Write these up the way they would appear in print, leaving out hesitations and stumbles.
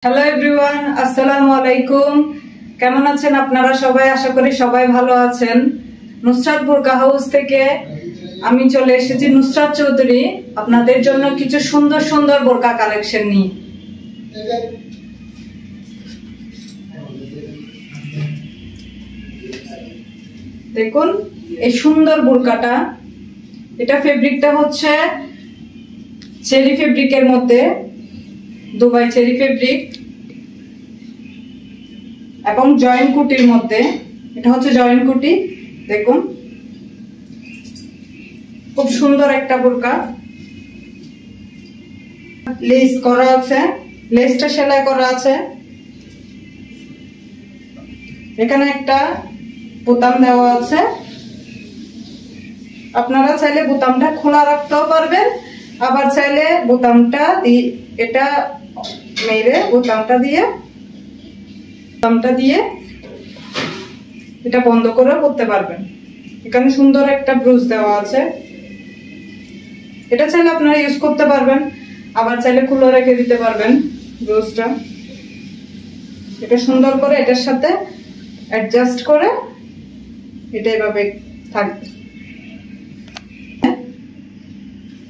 Hello everyone, আসসালামু আলাইকুম। কেমন আছেন আপনারা সবাই? আশা করি সবাই ভালো আছেন। নুসরাত বোরকা হাউস থেকে আমি চলে এসেছি, নুসরাত চৌধুরী, আপনাদের জন্য কিছু সুন্দর সুন্দর বোরকা কালেকশন নিয়ে। দেখুন এই সুন্দর বোরকাটা, এটা ফেব্রিকটা হচ্ছে চেরি ফেব্রিকের মধ্যে, দুবাই চেরি ফেব্রিক এবং জয়েন্ট কুটির মধ্যে। এটা হচ্ছে জয়েন্ট কুটি। দেখুন খুব সুন্দর একটা বোরকা, লেস করা আছে, লেসটা সেলাই করা আছে। এখানে একটা বোতাম দেওয়া আছে, আপনারা চাইলে বোতামটা খোলা রাখতেও পারবেন, আবার চাইলে বোতামটা এটা মেরে বোতামটা দিয়ে এটা বন্ধ করে করতে পারবেন। এখানে সুন্দর একটা ব্রুশ দেওয়া আছে, এটা চাইলে আপনারা ইউজ করতে পারবেন, আবার চাইলে খুলে রেখে দিতে পারবেন ব্রুশটা। এটা সুন্দর করে এটার সাথে অ্যাডজাস্ট করে এটা এভাবে থাকবে।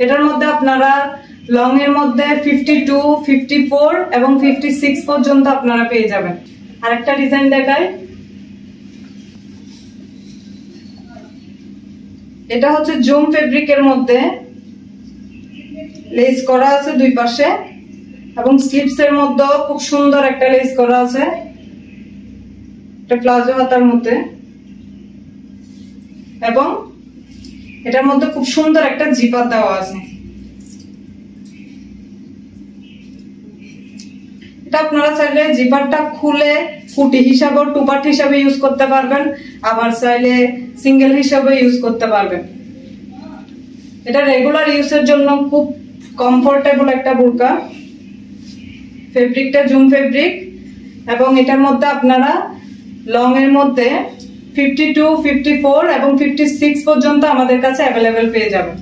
এটার মধ্যে আপনারা লং এর মধ্যে 52, 54 এবং 56 পর্যন্ত আপনারা পেয়ে যাবেন। আরেকটা ডিজাইন দেখাই, এটা হচ্ছে জুম ফেব্রিকের মধ্যে, লেস করা আছে দুই পাশে এবং স্লিপস এর মধ্যে খুব সুন্দর একটা লেস করা আছে। এটা প্লাজো হাতার মধ্যে এবং এটার মধ্যে খুব সুন্দর একটা জিপার দেওয়া আছে। এটা আপনারা চাইলে জিপারটা খুলে কুটি হিসাবে, টুপাট হিসাবে ইউজ করতে পারবেন, আবার চাইলে সিঙ্গেল হিসাবে ইউজ করতে পারবেন। এটা রেগুলার ইউজের জন্য খুব কমফোর্টেবল একটা বোরকা। ফেব্রিকটা জুম ফেব্রিক এবং এটার মধ্যে আপনারা লং এর মধ্যে 52, 54 এবং 56 পর্যন্ত আমাদের কাছে অ্যাভেলেবেল পেয়ে যাবেন।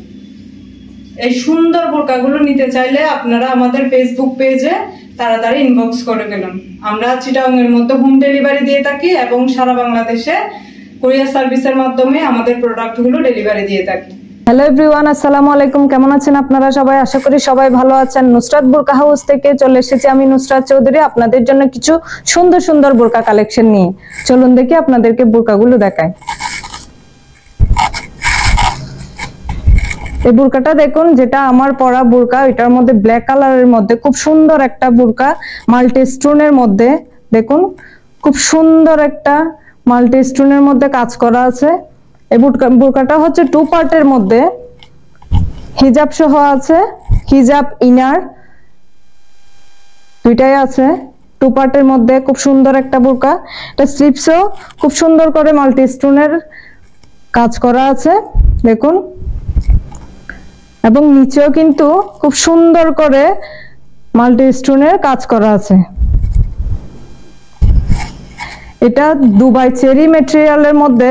এই সুন্দর বোরকাগুলো নিতে চাইলে আপনারা আমাদের ফেসবুক পেজে তাড়াতাড়ি ইনবক্স করে ফেলুন। আমরা চিটাগং এর মধ্যে হোম ডেলিভারি দিয়ে থাকি এবং সারা বাংলাদেশে কুরিয়ার সার্ভিসের মাধ্যমে আমাদের প্রোডাক্টগুলো ডেলিভারি দিয়ে থাকি। হ্যালো এভরিওয়ান, আসসালামু আলাইকুম। কেমন আছেন আপনারা সবাই? আশা করি সবাই ভালো আছেন। নুসরাত বোরকা হাউস থেকে চলে এসেছি আমি, নুসরাত চৌধুরী, আপনাদের জন্য কিছু সুন্দর সুন্দর বোরকা কালেকশন নিয়ে। চলুন দেখি আপনাদেরকে বোরকাগুলো দেখাই। এই বোরকাটা দেখুন, যেটা আমার পরা বোরকা, এটার মধ্যে ব্ল্যাক কালারের মধ্যে খুব সুন্দর একটা বোরকা, মাল্টি স্টোনের মধ্যে। দেখুন খুব সুন্দর একটা মাল্টি স্টোনের মধ্যে কাজ করা আছে। এই বোরকাটা হচ্ছে টু পার্টের মধ্যে, হিজাব সহ আছে, হিজাব ইনার দুইটাই আছে। টু পার্টের মধ্যে খুব সুন্দর একটা বোরকা। এটা স্লিপসও খুব সুন্দর করে মাল্টি স্টোনের কাজ করা আছে দেখুন, এবং নিচেও কিন্তু খুব সুন্দর করে মাল্টি স্টোনের কাজ করা আছে। এটা দুবাই চেরি ম্যাটেরিয়ালের মধ্যে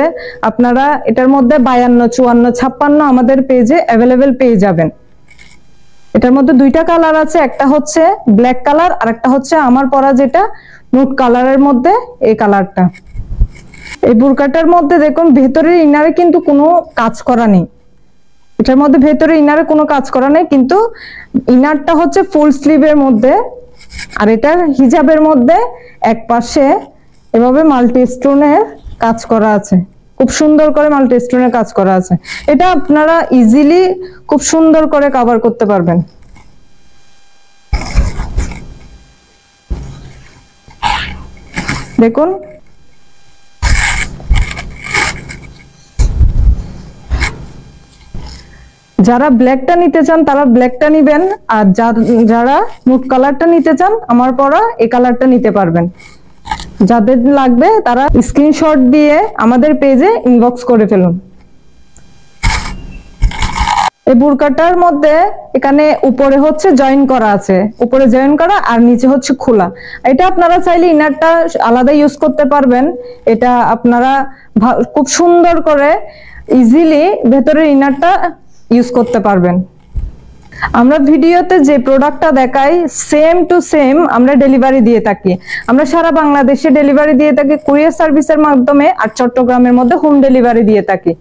আপনারা এটার মধ্যে 52, 54, 56 আমাদের পেজে অ্যাভেলেবেল পেয়ে যাবেন। এটার মধ্যে দুইটা কালার আছে, একটা হচ্ছে ব্ল্যাক কালার আর একটা হচ্ছে আমার পরা যেটা নুট কালারের মধ্যে, এই কালারটা। এই বোরকাটার মধ্যে দেখুন ভেতরের ইনারে কিন্তু কোনো কাজ করা নেই, এটার মধ্যে ভেতরে ইনারে কোনো কাজ করা নেই, কিন্তু ইনারটা হচ্ছে ফুল স্লিভের মধ্যে, আর এটার হিজাবের মধ্যে এক পাশে এভাবে মাল্টি স্টোনের কাজ করা আছে, খুব সুন্দর করে মাল্টি স্টোনের কাজ করা আছে। এটা আপনারা ইজিলি খুব সুন্দর করে কভার করতে পারবেন। দেখুন যারা ব্ল্যাকটা নিতে চান তারা ব্ল্যাকটা নিবেন, আর যারা নুট কালারটা নিতে চান আমার পরা এই কালারটা নিতে পারবেন। যাদের লাগবে তারা স্ক্রিনশট দিয়ে আমাদের পেজে ইনবক্স করে ফেলুন। এই বোরকাটার মধ্যে এখানে উপরে হচ্ছে জয়েন করা আছে, উপরে জয়েন করা আর নিচে হচ্ছে খোলা। এটা আপনারা চাইলে ইনারটা আলাদা ইউজ করতে পারবেন। এটা আপনারা খুব সুন্দর করে ইজিলি ভেতরের ইনারটা ইউজ করতে পারবেন। আমরা ভিডিওতে যে প্রোডাক্টটা দেখাই সেম টু সেম আমরা ডেলিভারি দিয়ে থাকি। আমরা সারা বাংলাদেশে ডেলিভারি দিয়ে থাকি কুরিয়ার সার্ভিসের মাধ্যমে, আর চট্টগ্রামের মধ্যে হোম ডেলিভারি দিয়ে থাকি।